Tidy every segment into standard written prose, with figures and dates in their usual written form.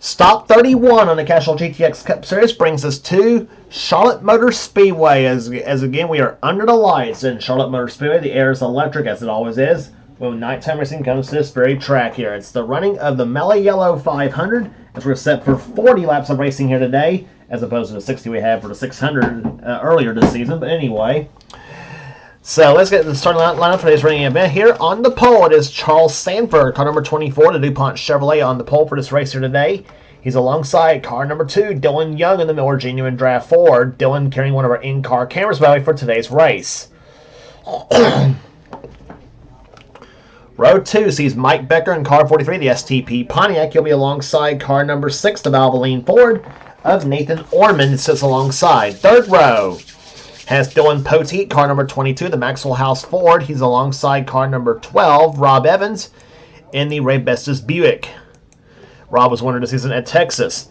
Stop 31 on the Castrol GTX Cup Series brings us to Charlotte Motor Speedway. As again, we are under the lights in Charlotte Motor Speedway. The air is electric, as it always is when nighttime racing comes to this very track here. It's the running of the Mello Yello 500, as we're set for 40 laps of racing here today, as opposed to the 60 we had for the 600 earlier this season. But anyway, so let's get the starting lineup for today's running event. Here on the pole, it is Charles Sanford, car number 24, the DuPont Chevrolet, on the pole for this race here today. He's alongside car number 2, Dylan Young, in the Miller Genuine Draft 4. Dylan carrying one of our in-car cameras, by the way, for today's race. Row 2 sees Mike Becker in car 43, the STP Pontiac. He'll be alongside car number 6, the Valvoline Ford of Nathan Ormond, sits alongside. Third row has Dylan Poteet, car number 22, the Maxwell House Ford. He's alongside car number 12, Rob Evans, in the Ray Bestis Buick. Rob was winner this season at Texas.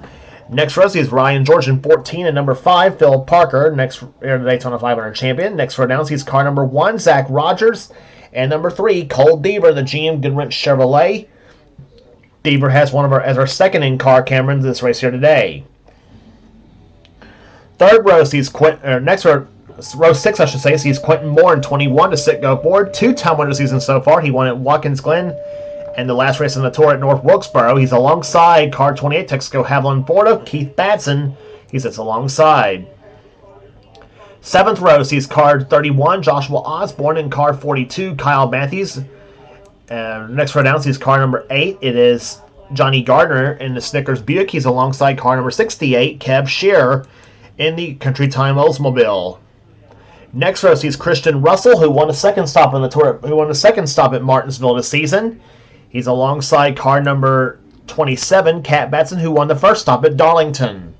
Next row is Ryan George in 14 and number 5, Phil Parker, next Daytona 500 champion. Next row down sees car number 1, Zach Rogers, and number 3, Cole Deaver, the GM Goodwrench Chevrolet. Deaver has one of our as our second in-car camera in this race here today. Third row sees row 6, I should say, sees Quentin Moore in 21 to Citgo Ford. Two-time winner this season so far. He won at Watkins Glen and the last race on the tour at North Wilkesboro. He's alongside car 28, Texaco Haviland Ford of Keith Batson. He sits alongside. Seventh row sees car 31, Joshua Osborne, in car 42, Kyle Matthews. Next row down sees car number 8. It is Johnny Gardner in the Snickers Buick. He's alongside car number 68, Kev Shearer, in the Country Time Oldsmobile. Next row sees Christian Russell, who won a second stop on the tour, who won a second stop at Martinsville this season. He's alongside car number 27, Cat Batson, who won the first stop at Darlington.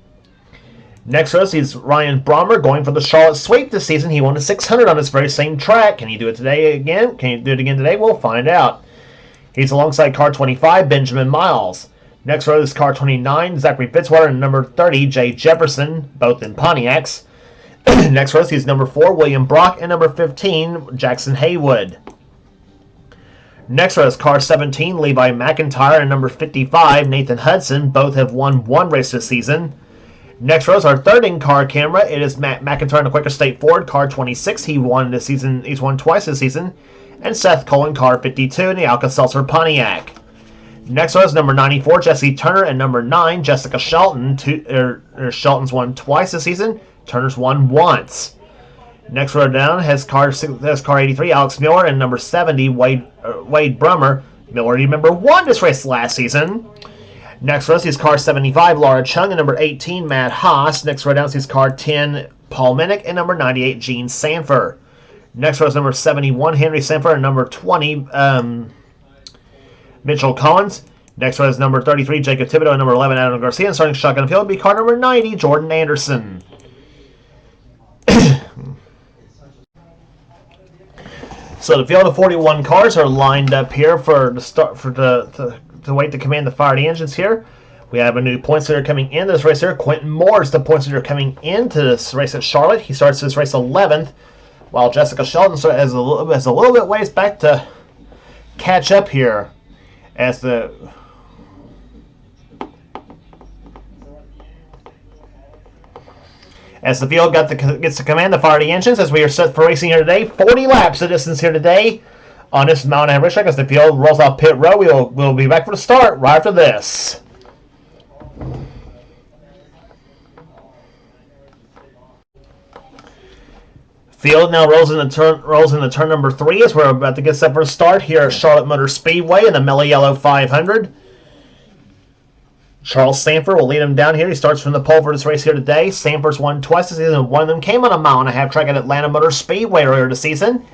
Next row sees Ryan Brommer going for the Charlotte Sweep this season. He won a 600 on this very same track. Can he do it today again? Can he do it again today? We'll find out. He's alongside car 25, Benjamin Miles. Next row is car 29, Zachary Fitzwater, and number 30, Jay Jefferson, both in Pontiacs. Next row sees number 4, William Brock, and number 15, Jackson Haywood. Next row is car 17, Levi McIntyre, and number 55, Nathan Hudson. Both have won one race this season. Next row is our third in-car camera. It is Matt McIntyre in the Quaker State Ford, car 26. He won this season. He's won twice this season. And Seth Cullen, car 52, in the Alka-Seltzer Pontiac. Next row is number 94, Jesse Turner, and number 9, Jessica Shelton. Shelton's won twice this season. Turner's won once. Next row down has car 83, Alex Miller, and number 70, Wade Brummer. Miller, remember, won this race last season. Next row sees car 75, Laura Chung, and number 18, Matt Haas. Next row down sees car 10, Paul Minnick, and number 98, Gene Sanford. Next row is number 71, Henry Sanford, and number 20, Mitchell Collins. Next row is number 33, Jacob Thibodeau, and number 11, Adam Garcia. And starting shotgun field will be car number 90, Jordan Anderson. So the field of 41 cars are lined up here for the start to wait to command the fire of the engines here. We have a new points leader coming into this race here. Quentin Moore is the points leader coming into this race at Charlotte. He starts this race 11th, while Jessica Sheldon has a little bit ways back to catch up here as the field gets to command the fire of the engines as we are set for racing here today. 40 laps of distance here today on this Mountain Average track as the field rolls off pit row. We'll be back for the start right after this. Field now rolls into turn number 3 as we're about to get set for a start here at Charlotte Motor Speedway in the Mello Yello 500. Charles Sanford will lead him down here. He starts from the pole for this race here today. Sanford's won twice this season. One of them came on a mile-and-a-half track at Atlanta Motor Speedway earlier this season.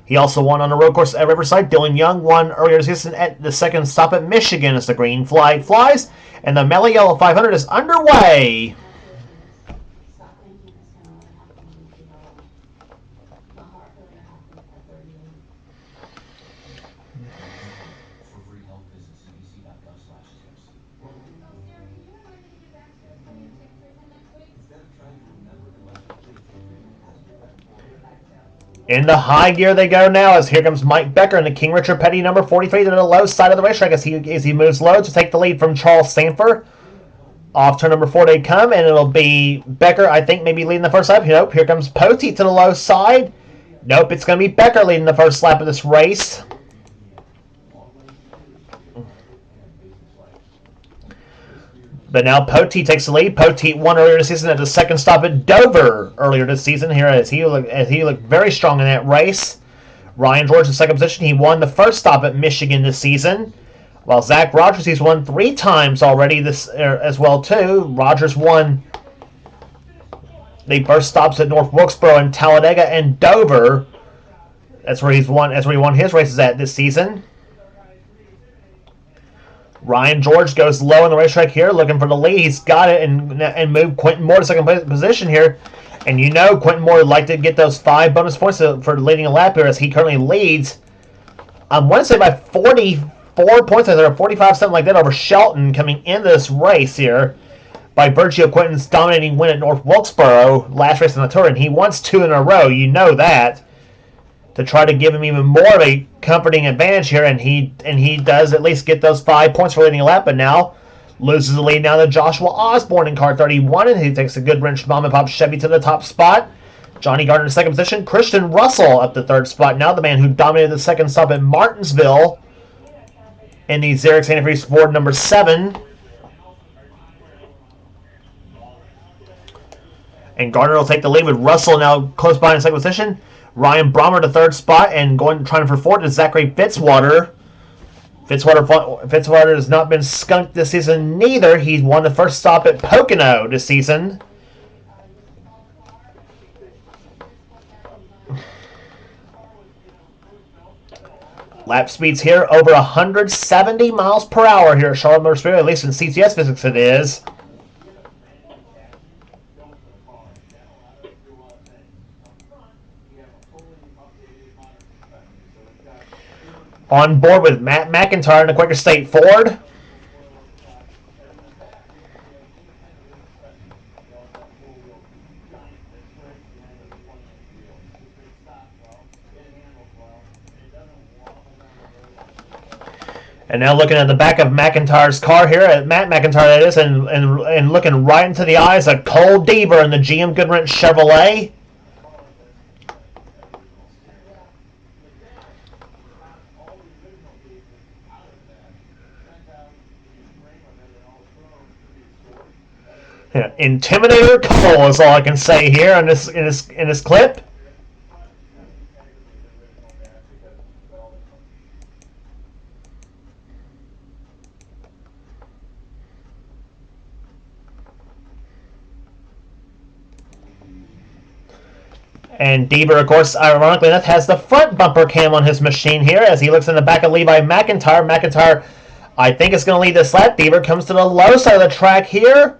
He also won on a road course at Riverside. Dylan Young won earlier this season at the second stop at Michigan as the green flag flies. And the Mello Yello 500 is underway. In the high gear they go now as here comes Mike Becker in the King Richard Petty number 43 to the low side of the racetrack as he moves low to take the lead from Charles Sanford. Off turn number 4 they come, and it'll be Becker, I think, maybe leading the first lap. Nope, here comes Poteet to the low side. Nope, it's going to be Becker leading the first lap of this race. But now Poteet takes the lead. Poteet won earlier this season at the second stop at Dover earlier this season. Here as he looked very strong in that race. Ryan George in second position. He won the first stop at Michigan this season. While Zach Rogers, he's won 3 times already this as well too. Rogers won the first stops at North Wilkesboro and Talladega and Dover. That's where he won his races at this season. Ryan George goes low in the racetrack here, looking for the lead. He's got it and moved Quentin Moore to second position here. And you know Quentin Moore would like to get those 5 bonus points for leading a lap here as he currently leads. I want to say by 44 points, or 45, something like that, over Shelton coming into this race here by virtue of Quentin's dominating win at North Wilkesboro, last race in the Tour. And he wants 2 in a row, you know that, to try to give him even more of a comforting advantage here, and he does at least get those 5 points for leading a lap, but now loses the lead now to Joshua Osborne in car 31, and he takes a good wrench mom and pop Chevy to the top spot. Johnny Gardner in second position. Christian Russell up the third spot. Now the man who dominated the second stop at Martinsville in the Xerox Antifreeze Ford number 7. And Gardner will take the lead with Russell now close by in second position. Ryan Brommer to third spot, and trying for fourth is Zachary Fitzwater. Fitzwater has not been skunked this season neither. He won the first stop at Pocono this season. Lap speeds here over 170 miles per hour here at Charlotte Motor Speedway, at least in CTS physics it is. On board with Matt McIntyre in the Quaker State Ford. And now looking at the back of McIntyre's car here, at Matt McIntyre that is, and looking right into the eyes of Cole Deaver in the GM Goodwrench Chevrolet. Yeah, Intimidator Cole is all I can say here in this clip. And Deaver, of course, ironically enough, has the front bumper cam on his machine here as he looks in the back of Levi McIntyre. McIntyre, I think, is going to lead this lap. Deaver comes to the low side of the track here.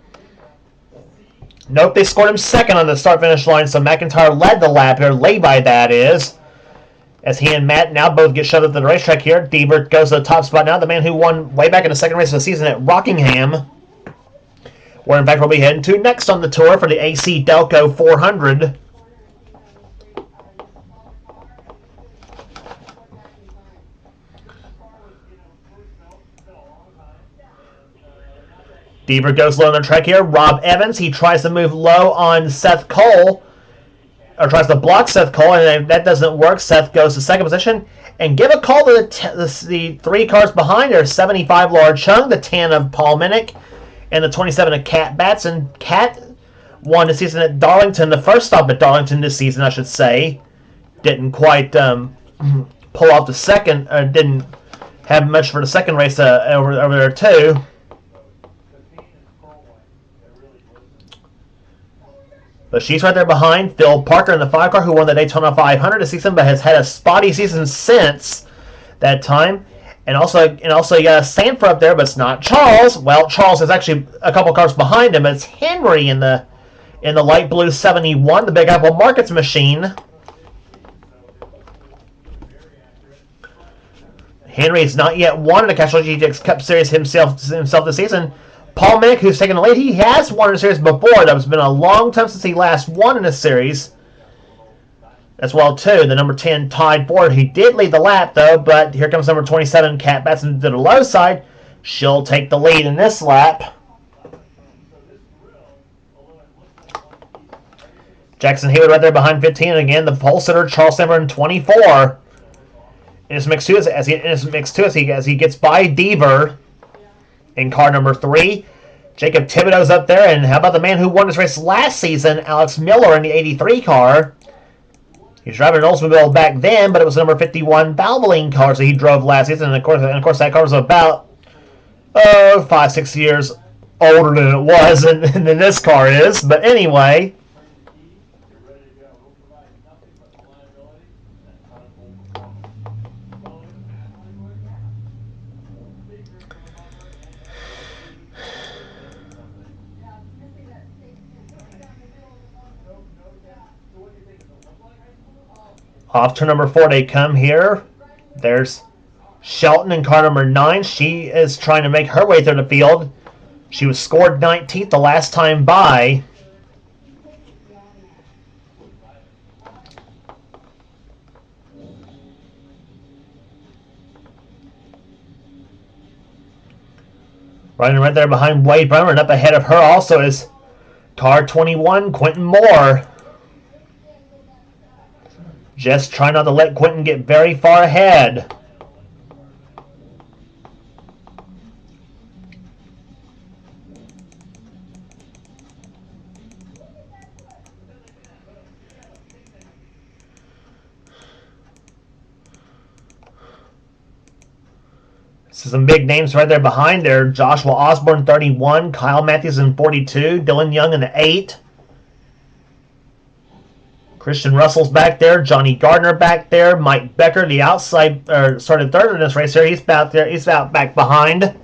Nope, they scored him second on the start-finish line, so McIntyre led the lap here. Levi, that is. As he and Matt now both get shoved up to the racetrack here. Deaver goes to the top spot now. The man who won way back in the second race of the season at Rockingham. Where, in fact, we'll be heading to next on the tour for the AC Delco 400. Deaver goes low on the track here. Rob Evans, he tries to move low on Seth Cole, or tries to block Seth Cole, and that doesn't work. Seth goes to second position, and give a call to the 3 cars behind there. 75 Laura Chung, the 10 of Paul Minnick, and the 27 of Kat Batson. Kat won the season at Darlington, the first stop at Darlington this season, I should say. Didn't quite pull off the second, didn't have much for the second race over there too. But she's right there behind Phil Parker in the 5 car, who won the Daytona 500 this season, but has had a spotty season since that time. And also you got Sanford up there, but it's not Charles. Well, Charles is actually a couple cars behind him. It's Henry in the light blue 71, the Big Apple Markets machine. Henry's not yet won in the Castrol GTX Cup Series himself this season. Paul Minnick, who's taken the lead, he has won a series before. That has been a long time since he last won in a series. As well, too. The number 10, Todd Ford, he did lead the lap, though, but here comes number 27, Kat Batson, to the low side. She'll take the lead in this lap. Jackson Haywood right there behind 15. And again, the pole sitter, Charles Simmer in 24. In his mix 2 as he gets by Deaver in car number 3. Jacob Thibodeau's up there. And how about the man who won this race last season, Alex Miller in the 83 car. He was driving an Oldsmobile back then, but it was the number 51 Valvoline car that he drove last season. And of course that car was about 5-6 years older than it was than this car is. But anyway, off turn number 4 they come here. There's Shelton in car number 9. She is trying to make her way through the field. She was scored 19th the last time by. Running right there behind Wade Brummer, and up ahead of her also is car 21, Quentin Moore. Just try not to let Quentin get very far ahead. So some big names right there behind there. Joshua Osborne, 31. Kyle Matthews in 42. Dylan Young in the 8. Christian Russell's back there. Johnny Gardner back there. Mike Becker, the outside, started third in this race here. He's about there. He's out back behind.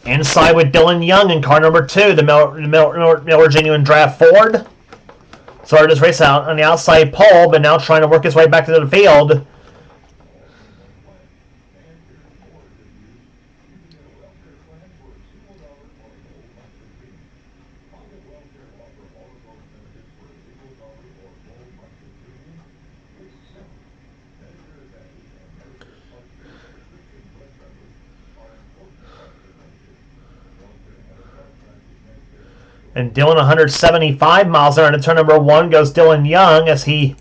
Inside with Dylan Young in car number 2, the Miller Genuine Draft Ford. Started this race out on the outside pole, but now trying to work his way back to the field. And Dylan 175 miles there into turn number 1 goes Dylan Young as he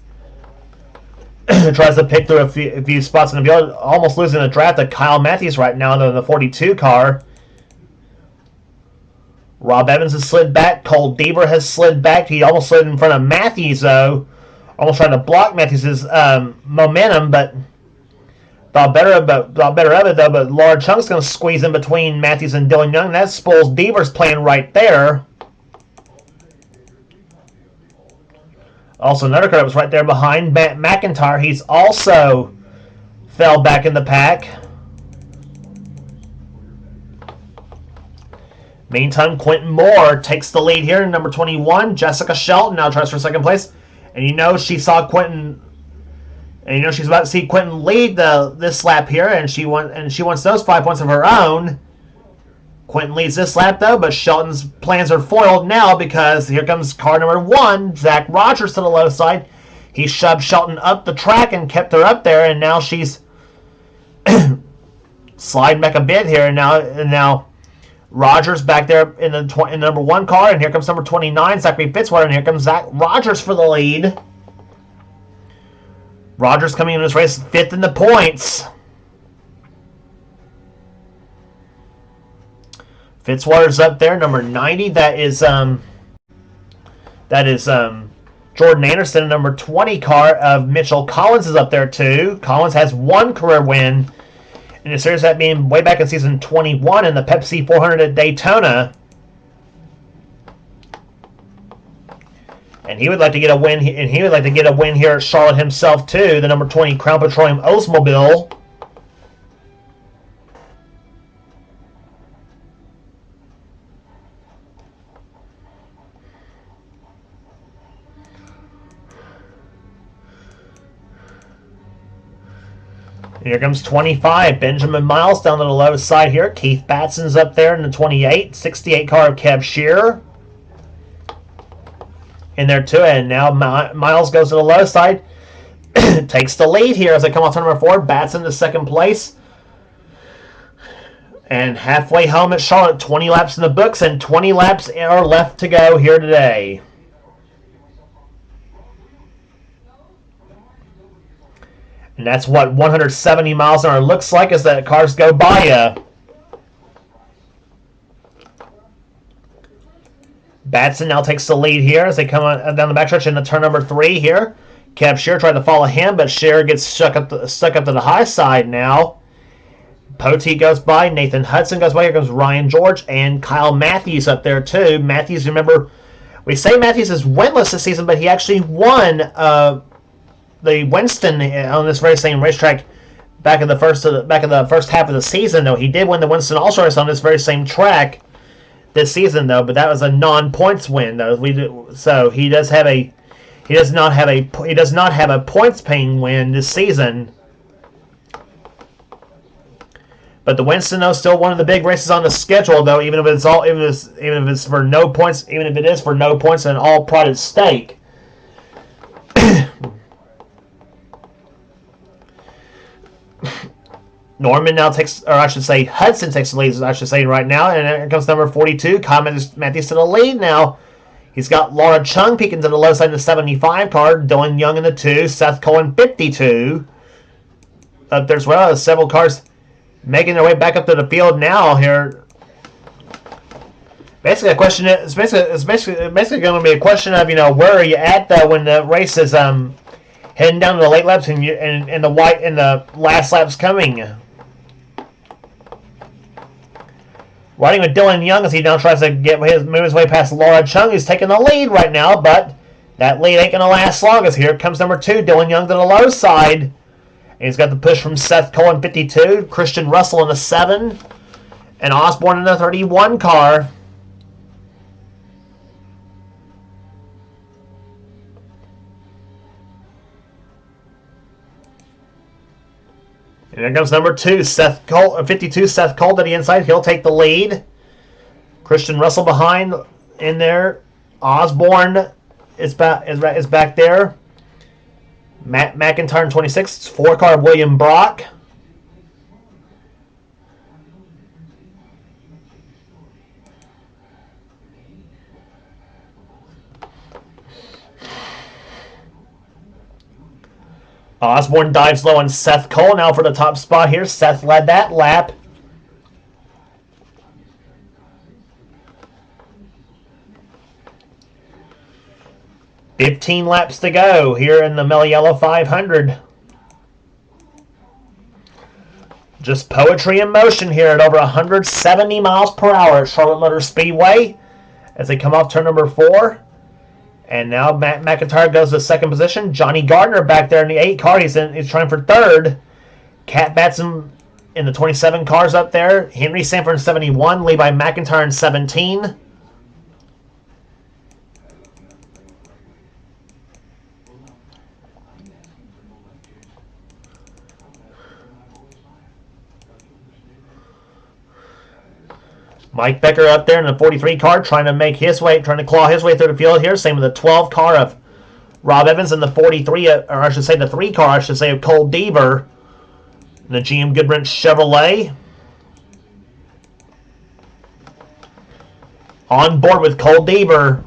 tries to pick through a few spots in the field. Almost losing the draft to Kyle Matthews right now in the 42 car. Rob Evans has slid back. Cole Deaver has slid back. He almost slid in front of Matthews though. Almost trying to block Matthews' momentum, but thought better of it though. But Laura Chung's going to squeeze in between Matthews and Dylan Young. That spoils Deaver's plan right there. Also, another car that was right there behind Matt McIntyre. He's also fell back in the pack. Meantime, Quentin Moore takes the lead here in number 21. Jessica Shelton now tries for second place. And you know she saw Quentin, and you know she's about to see Quentin lead this lap here, and she wants those 5 points of her own. Quentin leads this lap, though, but Shelton's plans are foiled now because here comes car number 1, Zach Rogers to the low side. He shoved Shelton up the track and kept her up there, and now she's sliding back a bit here. And now Rogers back there in the number 1 car, and here comes number 29, Zachary Fitzwater, and here comes Zach Rogers for the lead. Rogers coming in this race 5th in the points. Fitzwater's up there, number 90. That is Jordan Anderson, number 20 car of Mitchell Collins is up there too. Collins has 1 career win in the series, that being way back in season 21 in the Pepsi 400 at Daytona. And he would like to get a win. And he would like to get a win here at Charlotte himself too. The number 20 Crown Petroleum Oldsmobile. Here comes 25, Benjamin Miles down to the low side here. Keith Batson's up there in the 28, 68 car of Kev Shearer. In there too, and now Miles goes to the low side. Takes the lead here as they come off turn number 4. Batson to second place. And halfway home at Charlotte, 20 laps in the books, and 20 laps are left to go here today. And that's what 170 miles an hour looks like as the cars go by you. Batson now takes the lead here as they come on, down the backstretch into turn number 3 here. Kev Shearer tried to follow him, but Shearer gets stuck up to the high side now. Poteet goes by, Nathan Hudson goes by, here goes Ryan George, and Kyle Matthews up there too. Matthews, remember, we say Matthews is winless this season, but he actually won the Winston on this very same racetrack back in the first half of the season. Though he did win the Winston All-Star Race on this very same track this season, though, but that was a non-points win. Though so he does not have a points-paying win this season. But the Winston, though, still one of the big races on the schedule, though, even if it is for no points and all pride at stake. Norman now Hudson takes the lead, right now, and here comes number 42, Kyle Matthews to the lead now. He's got Laura Chung peeking to the low side in the 75 car, Dylan Young in the 2, Seth Cohen 52. Up there as well as several cars making their way back up to the field now here. Basically, it's basically going to be a question of, where are you at though when the race is heading down to the late laps and the last laps coming. Riding with Dylan Young as he now tries to move his way past Laura Chung, who's taking the lead right now, but that lead ain't going to last long as here comes number 2, Dylan Young to the low side. And he's got the push from Seth Cohen 52, Christian Russell in the 7, and Osborne in the 31 car. And there comes number 2, 52, Seth Cole to the inside. He'll take the lead. Christian Russell behind in there. Osborne is back there. Matt McIntyre in 26. 4-car William Brock. Osborne dives low on Seth Cole now for the top spot here. Seth led that lap. $15 laps to go here in the Mello Yellow 500. Just poetry in motion here at over 170 miles per hour at Charlotte Motor Speedway as they come off turn number 4. And now Matt McIntyre goes to second position. Johnny Gardner back there in the 8 car. He's trying for third. Cat Batson in the 27 cars up there. Henry Sanford in 71. Levi McIntyre in 17. Mike Becker up there in the 43 car trying to claw his way through the field here. Same with the 12 car of Rob Evans and the 43, or I should say the 3 car, of Cole Deaver. The GM Goodwrench Chevrolet. On board with Cole Deaver.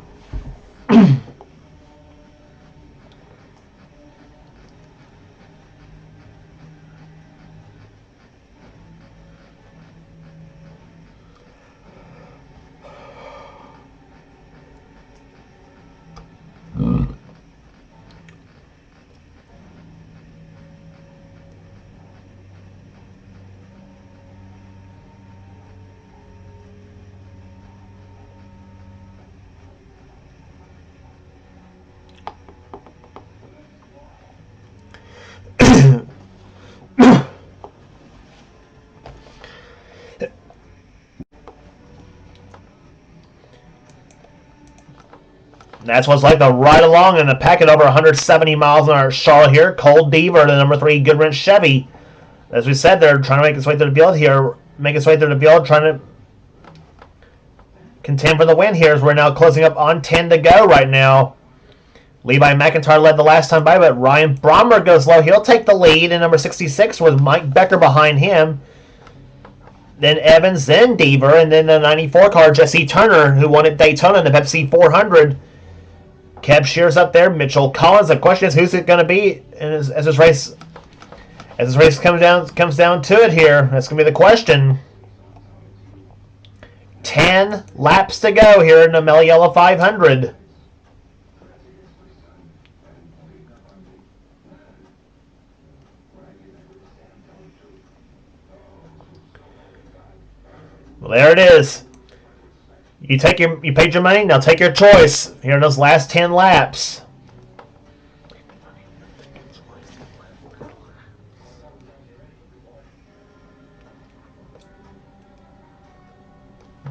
That's what it's like to ride along in a packet over 170 miles an hour. Charlotte here. Cole Deaver, the number 3 Goodwrench Chevy. As we said, they're trying to make its way through the field here. Trying to contend for the win here as we're now closing up on 10 to go right now. Levi McIntyre led the last time by, but Ryan Bromberg goes low. He'll take the lead in number 66 with Mike Becker behind him. then Evans, then Deaver, and then the 94 car, Jesse Turner, who won at Daytona in the Pepsi 400. Kev Shears up there, Mitchell Collins. The question is, who's it going to be as this race comes down to it here? That's going to be the question. 10 laps to go here in the Mello Yello 500. Well, there it is. You paid your money. Now take your choice here in those last 10 laps.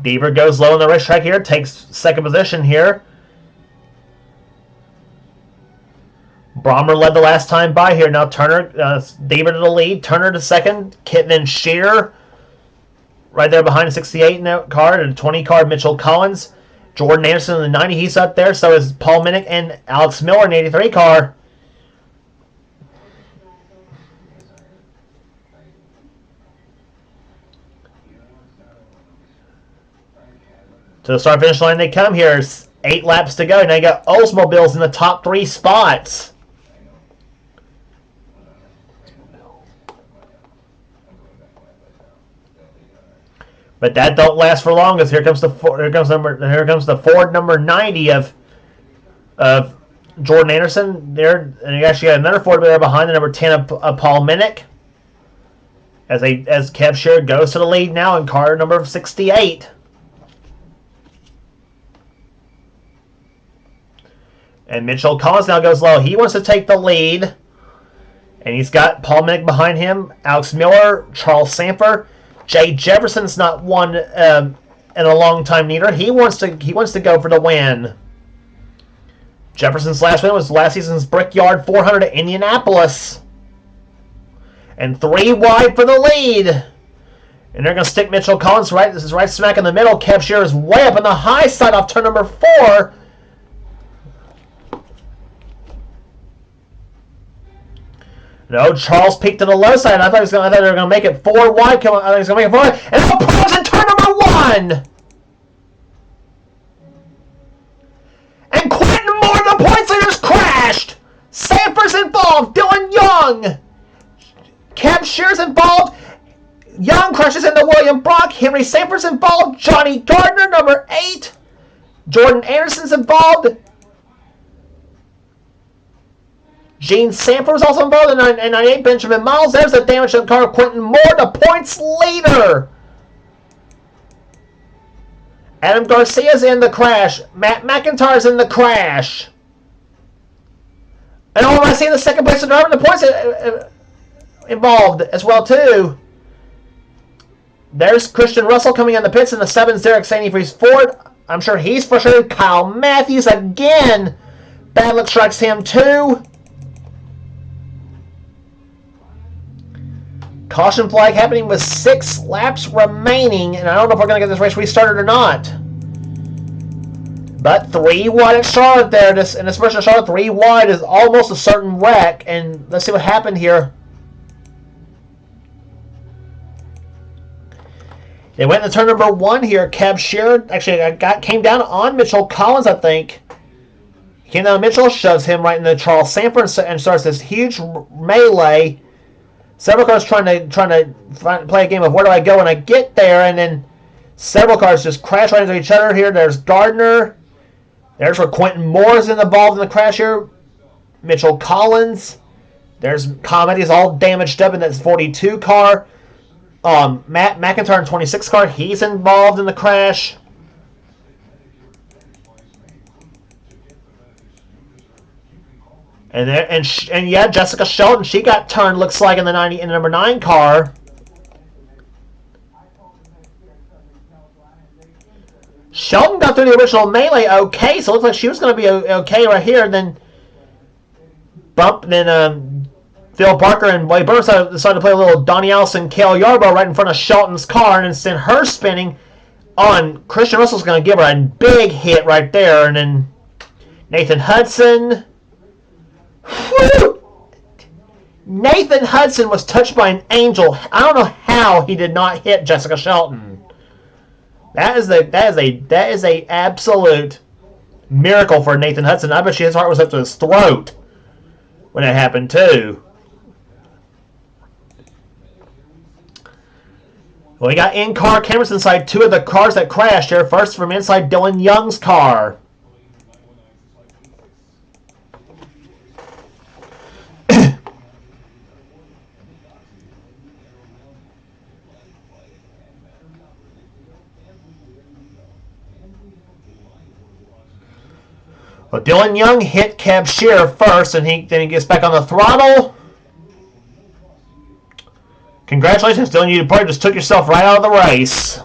Deaver goes low on the racetrack here, takes second position here. Brommer led the last time by here. Now Turner, Deaver to the lead, Turner to second, Kitten and Shear right there behind the 68 in that car, and the 20 car, Mitchell Collins. Jordan Anderson in the 90, he's up there. So is Paul Minnick and Alex Miller in the 83 car. To the start-finish line they come here. 8 laps to go. Now you got Oldsmobiles in the top 3 spots. But that don't last for long, as here comes the Ford number 90 of Jordan Anderson there, and you actually got another Ford there behind the number 10 of Paul Minnick. As Kev Shear goes to the lead now in car number 68. And Mitchell Collins now goes low. He wants to take the lead, and he's got Paul Minnick behind him, Alex Miller, Charles Sanford. Jay Jefferson's not won in a long time neither. He wants to go for the win. Jefferson's last win was last season's Brickyard 400 at Indianapolis, and 3 wide for the lead. And they're going to stick Mitchell Collins right. This is right smack in the middle. Kev Shear is way up on the high side off turn number 4. No, Charles peaked to the low side. I thought they were going to make it 4 wide. I thought he was going to make it 4 wide. And now Paul's in turn number 1. And Quentin Moore, the points leaders, crashed. Sanford's involved. Dylan Young. Kev Shear's involved. Young crashes into William Brock. Henry Sanford's involved. Johnny Gardner, number 8. Jordan Anderson's involved. Gene Sanford was also involved in 98. Benjamin Miles. There's the damage to the car of Quentin Moore, the points leader. Adam Garcia's in the crash. Matt McIntyre's in the crash. And I see the second place driver in the points involved as well too. There's Christian Russell coming in the pits in the 7's Derek Saney for his Ford. I'm sure he's frustrated. Kyle Matthews again. Bad luck strikes him too. Caution flag happening with 6 laps remaining, and I don't know if we're going to get this race restarted or not. But 3 wide at Charlotte there. In this version of Charlotte, 3 wide is almost a certain wreck, and let's see what happened here. They went to turn number 1 here. Kev Shear actually came down on Mitchell Collins, I think. He came down on Mitchell, shoves him right into Charles Sanford, and starts this huge melee. Several cars trying to play a game of where do I go when I get there, and then several cars just crash right into each other here. There's Gardner. There's where Quentin Moore's involved in the crash here. Mitchell Collins. There's Comet. He's all damaged up in that 42 car. Matt McIntyre in 26 car. He's involved in the crash. And yeah, Jessica Sheldon, she got turned, looks like, in the number 9 car. Sheldon got through the original melee okay, so it looks like she was going to be okay right here. And then Phil Barker and Wade Burns decided to play a little Donnie Allison, Cale Yarborough right in front of Shelton's car, and send her spinning on. Christian Russell's going to give her a big hit right there. And then Nathan Hudson. Whew! Nathan Hudson was touched by an angel. I don't know how how he did not hit Jessica Shelton. That is a absolute miracle for Nathan Hudson. I bet his heart was up to his throat when that happened too. Well, we got in-car cameras inside two of the cars that crashed here. First from inside Dylan Young's car. Well, Dylan Young hit Kev Shearer first, and then he gets back on the throttle. Congratulations, Dylan. You probably just took yourself right out of the race.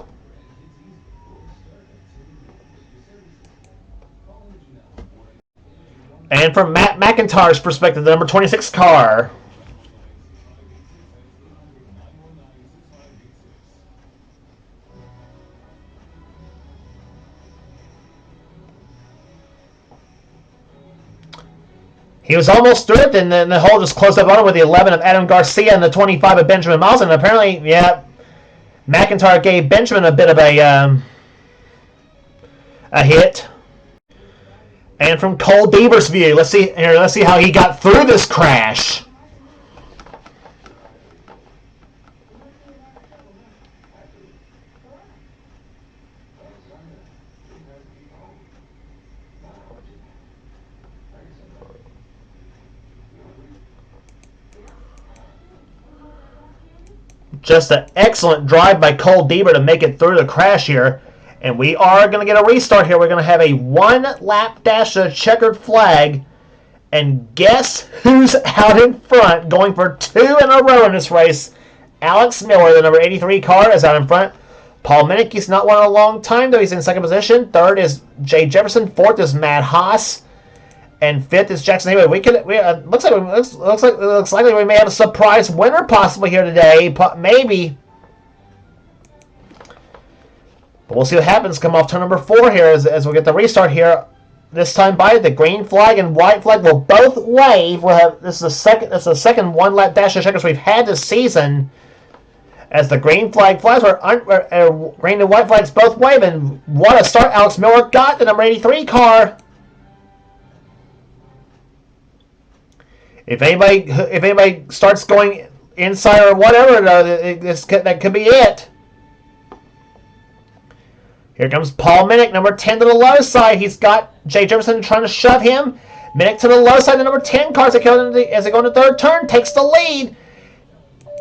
And from Matt McIntyre's perspective, the number 26 car. He was almost through it, and then the hole just closed up on him with the 11 of Adam Garcia and the 25 of Benjamin Miles. And apparently, yeah, McIntyre gave Benjamin a bit of a hit. And from Cole Deaver's view, let's see how he got through this crash. Just an excellent drive by Cole Deaver to make it through the crash here. And we are going to get a restart here. We're going to have a one-lap dash to the checkered flag. And guess who's out in front going for two in a row in this race? Alex Miller, the number 83 car, is out in front. Paul Mennicke's not won in a long time, though. He's in second position. Third is Jay Jefferson. Fourth is Matt Haas. And fifth is Jackson Haywood. Looks like we may have a surprise winner possibly here today. Maybe. But we'll see what happens. Come off turn number 4 here as we get the restart here. This time by the green flag and white flag will both wave. This is the second one-lap dash of checkers we've had this season. As the green flag flies, green and white flags both wave, and what a start Alex Miller got, the number 83 car. If anybody starts going inside or whatever, that could be it. Here comes Paul Minnick, number 10 to the low side. He's got Jay Jefferson trying to shove him. Minnick to the low side, the number 10 car as they go into third turn, takes the lead.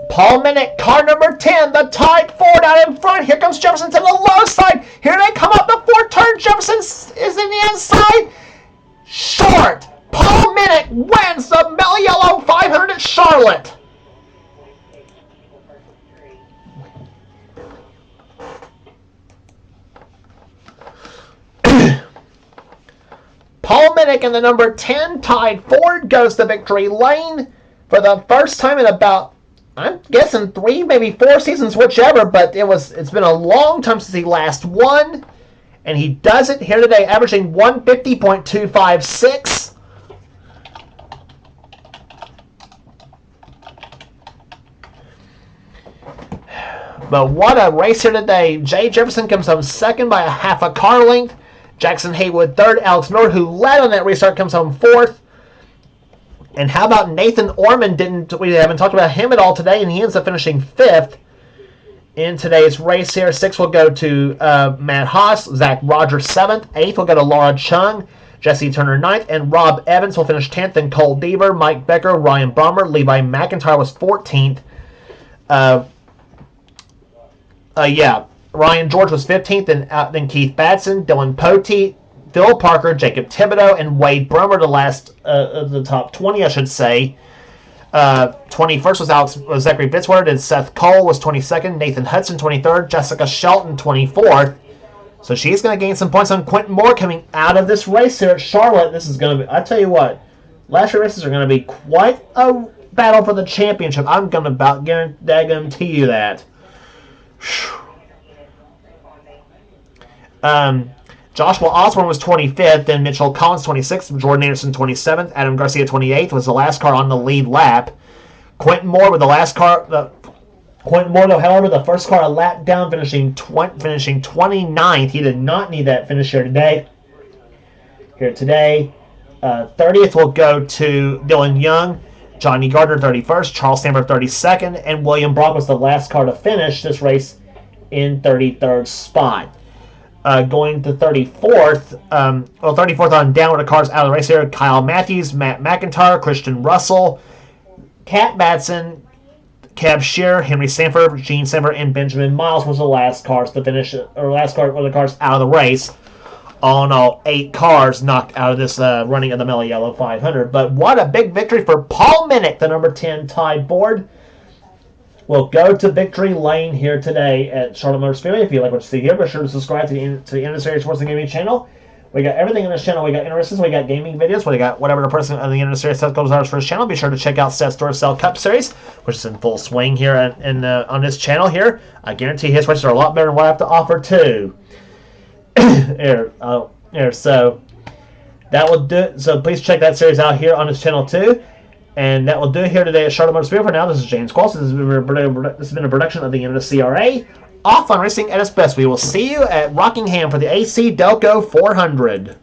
Paul Minnick, car number 10, the tied Ford out in front. Here comes Jefferson to the low side. Here they come up the fourth turn. Jefferson is in the inside. Short. Paul Minnick wins the Mello Yello 500 at Charlotte. Paul Minnick in the number 10 tied Ford goes to victory lane for the first time in about, I'm guessing 3, maybe 4 seasons, whichever, but it's been a long time since he last won, and he does it here today, averaging 150.256. But what a race here today. Jay Jefferson comes home second by a half a car length. Jackson Haywood third. Alex Miller, who led on that restart, comes home fourth. And how about Nathan Orman? We haven't talked about him at all today, and he ends up finishing fifth in today's race here. Sixth will go to Matt Haas. Zach Rogers seventh. Eighth will go to Laura Chung. Jesse Turner ninth. And Rob Evans will finish 10th. And Cole Deaver, Mike Becker, Ryan Bummer, Levi McIntyre was 14th. Ryan George was 15th, and then Keith Batson, Dylan Pote, Phil Parker, Jacob Thibodeau, and Wade Brummer, the top 20, I should say. 21st was Zachary Fitzwater, and Seth Cole was 22nd, Nathan Hudson 23rd, Jessica Shelton 24th. So she's going to gain some points on Quentin Moore coming out of this race here at Charlotte. This is going to be, I tell you what, last year races are going to be quite a battle for the championship. I'm going to about guarantee you that. Joshua Osborne was 25th, then Mitchell Collins 26th, Jordan Anderson 27th, Adam Garcia 28th was the last car on the lead lap. Quentin Moore with the last car Quentin Mordo, however, the first car a lap down, finishing 29th. He did not need that finish here today. 30th will go to Dylan Young, Johnny Gardner 31st, Charles Stanford 32nd, and William Brock was the last car to finish this race in 33rd spot. Going to 34th, 34th on down with the cars out of the race here, Kyle Matthews, Matt McIntyre, Christian Russell, Kat Batson, Kev Shearer, Henry Sanford, Gene Sanford, and Benjamin Miles was the last cars to finish, or last car were the cars out of the race. All in all, 8 cars knocked out of this running of the Mello Yello 500. But what a big victory for Paul Minnick, the number 10 tied board. We'll go to victory lane here today at Charlotte Motor Speedway. If you like what you see here, be sure to subscribe to the NNSCRA Sports and Gaming channel. We got everything in this channel. We got interests, we got gaming videos, we got whatever the person on the NNSCRA set goes ours for his channel. Be sure to check out Seth Store Cell Cup Series, which is in full swing here on this channel here. I guarantee his races are a lot better than what I have to offer too. So that will do it. So please check that series out here on this channel too. And that will do it here today at Charlotte Motor Speedway. For now, this is James Qualls. This has been a production of the NNSCRA. Off on racing at its best. We will see you at Rockingham for the AC Delco 400.